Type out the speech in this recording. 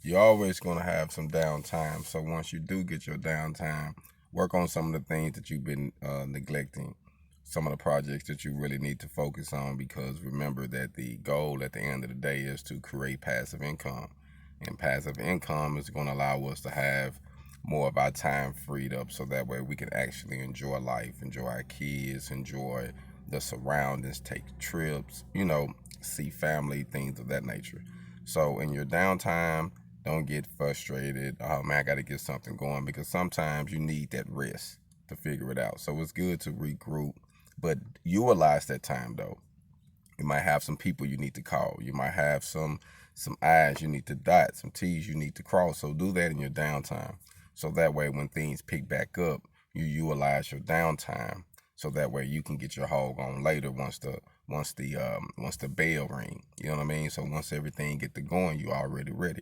you're always going to have some downtime. So once you do get your downtime, work on some of the things that you've been neglecting, some of the projects that you really need to focus on, because remember that the goal at the end of the day is to create passive income. And passive income is going to allow us to have more of our time freed up so that way we can actually enjoy life, enjoy our kids, enjoy the surroundings, take trips, see family, things of that nature. So in your downtime, don't get frustrated. Oh man, I got to get something going, because sometimes you need that rest to figure it out. So it's good to regroup, but utilize that time though. You might have some people you need to call. You might have some I's you need to dot, some T's you need to cross. So do that in your downtime. So that way when things pick back up, you utilize your downtime. So that way you can get your hog on later once the bell ring. You know what I mean? So once everything get to going, you already ready.